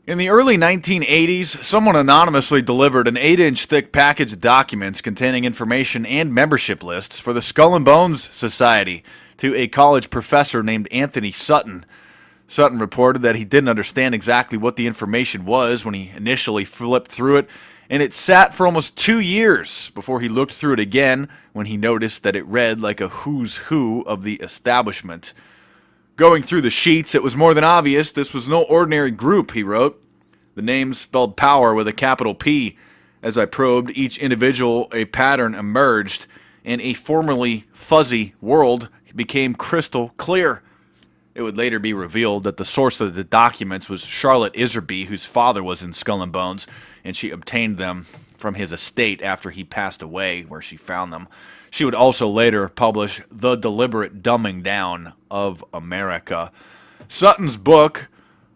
In the early 1980s, someone anonymously delivered an 8-inch thick package of documents containing information and membership lists for the Skull and Bones Society to a college professor named Anthony Sutton. Sutton reported that he didn't understand exactly what the information was when he initially flipped through it, and it sat for almost 2 years before he looked through it again when he noticed that it read like a who's who of the establishment. Going through the sheets, it was more than obvious this was no ordinary group, he wrote. The names spelled power with a capital P. As I probed each individual, a pattern emerged, and a formerly fuzzy world became crystal clear. It would later be revealed that the source of the documents was Charlotte Iserby, whose father was in Skull and Bones, and she obtained them from his estate after he passed away, where she found them. She would also later publish The Deliberate Dumbing Down of America. Sutton's book,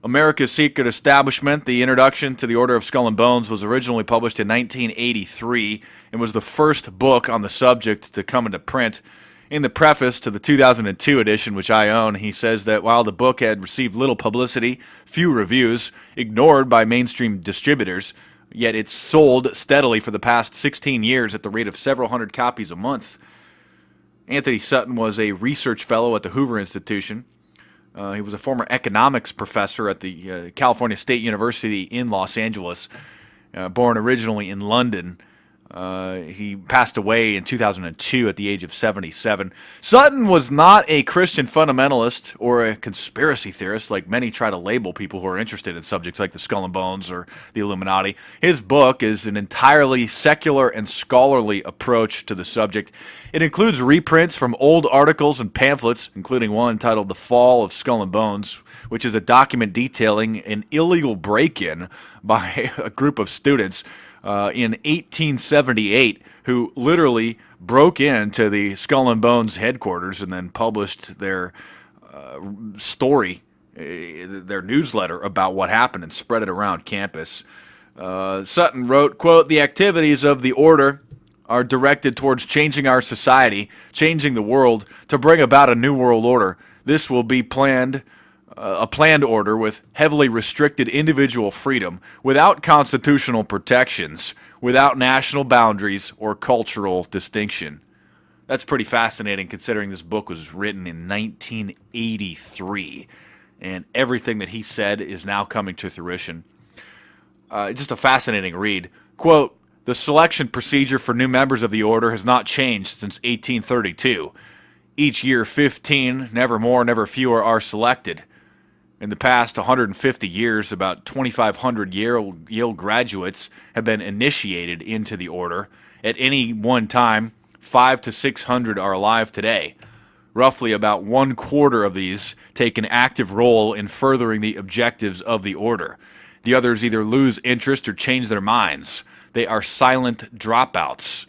America's Secret Establishment, The Introduction to the Order of Skull and Bones, was originally published in 1983 and was the first book on the subject to come into print. In the preface to the 2002 edition, which I own, he says that while the book had received little publicity, few reviews, ignored by mainstream distributors, yet it's sold steadily for the past 16 years at the rate of several hundred copies a month. Anthony Sutton was a research fellow at the Hoover Institution. He was a former economics professor at the California State University in Los Angeles, born originally in London. He passed away in 2002 at the age of 77. Sutton was not a Christian fundamentalist or a conspiracy theorist like many try to label people who are interested in subjects like the Skull and Bones or the Illuminati. His book is an entirely secular and scholarly approach to the subject. It includes reprints from old articles and pamphlets, including one titled The Fall of Skull and Bones, which is a document detailing an illegal break-in by a group of students in 1878, who literally broke into the Skull and Bones headquarters and then published their story, their newsletter about what happened and spread it around campus. Sutton wrote, quote, "The activities of the order are directed towards changing our society, changing the world, to bring about a new world order. This will be a planned order with heavily restricted individual freedom, without constitutional protections, without national boundaries or cultural distinction." That's pretty fascinating considering this book was written in 1983, and everything that he said is now coming to fruition. Just a fascinating read. Quote, "The selection procedure for new members of the order has not changed since 1832. Each year 15, never more, never fewer, are selected. In the past 150 years, about 2,500 Yale graduates have been initiated into the order. At any one time, 500 to 600 are alive today. Roughly about 1/4 of these take an active role in furthering the objectives of the order. The others either lose interest or change their minds. They are silent dropouts.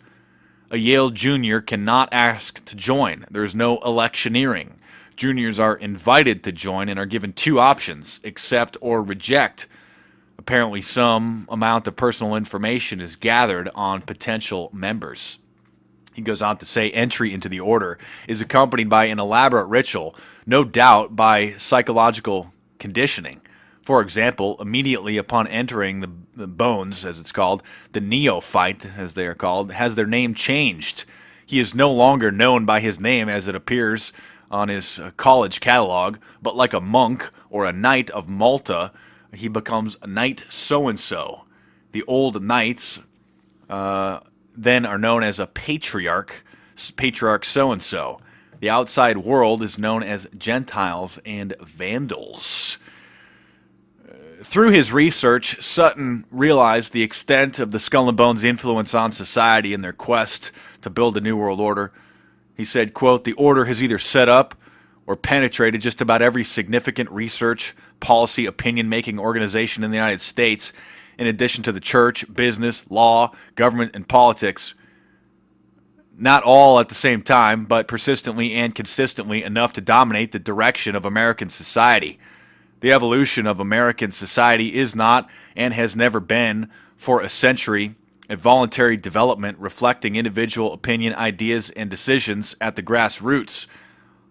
A Yale junior cannot ask to join. There is no electioneering. Juniors are invited to join and are given 2 options, accept or reject. Apparently some amount of personal information is gathered on potential members." He goes on to say entry into the order is accompanied by an elaborate ritual, no doubt by psychological conditioning. For example, immediately upon entering the bones, as it's called, the neophyte, as they are called, has their name changed. He is no longer known by his name as it appears on his college catalog, but like a monk or a knight of Malta, he becomes Knight so-and-so. The old knights then are known as a patriarch so-and-so. The outside world is known as Gentiles and Vandals. Through his research, Sutton realized the extent of the Skull and Bones' influence on society in their quest to build a new world order. He said, quote, "The order has either set up or penetrated just about every significant research, policy, opinion-making organization in the United States, in addition to the church, business, law, government, and politics. Not all at the same time, but persistently and consistently enough to dominate the direction of American society. The evolution of American society is not and has never been, for a century, a voluntary development reflecting individual opinion, ideas, and decisions at the grassroots.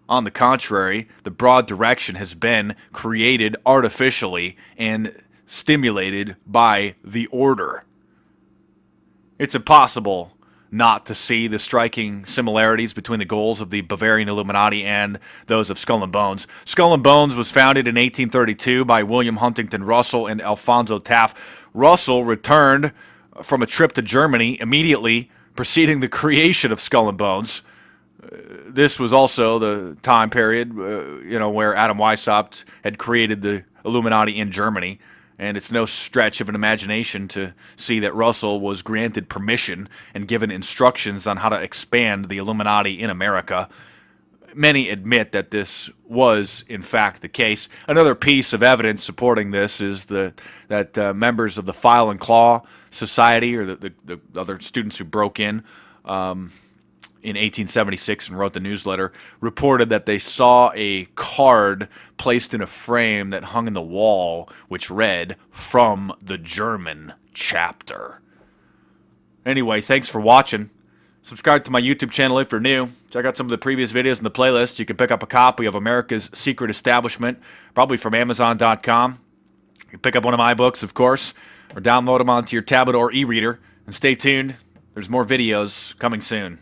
On the contrary, the broad direction has been created artificially and stimulated by the order. It's impossible not to see the striking similarities between the goals of the Bavarian Illuminati and those of Skull and Bones. Skull and Bones was founded in 1832 by William Huntington Russell and Alfonso Taft. Russell returned from a trip to Germany immediately preceding the creation of Skull and Bones. This was also the time period, where Adam Weishaupt had created the Illuminati in Germany. And it's no stretch of an imagination to see that Russell was granted permission and given instructions on how to expand the Illuminati in America. Many admit that this was, in fact, the case. Another piece of evidence supporting this is that members of the File and Claw Society, or the other students who broke in 1876 and wrote the newsletter, reported that they saw a card placed in a frame that hung in the wall, which read, "From the German Chapter." Anyway, thanks for watching. Subscribe to my YouTube channel if you're new. Check out some of the previous videos in the playlist. You can pick up a copy of America's Secret Establishment, probably from Amazon.com. You can pick up one of my books, of course, or download them onto your tablet or e-reader. And stay tuned. There's more videos coming soon.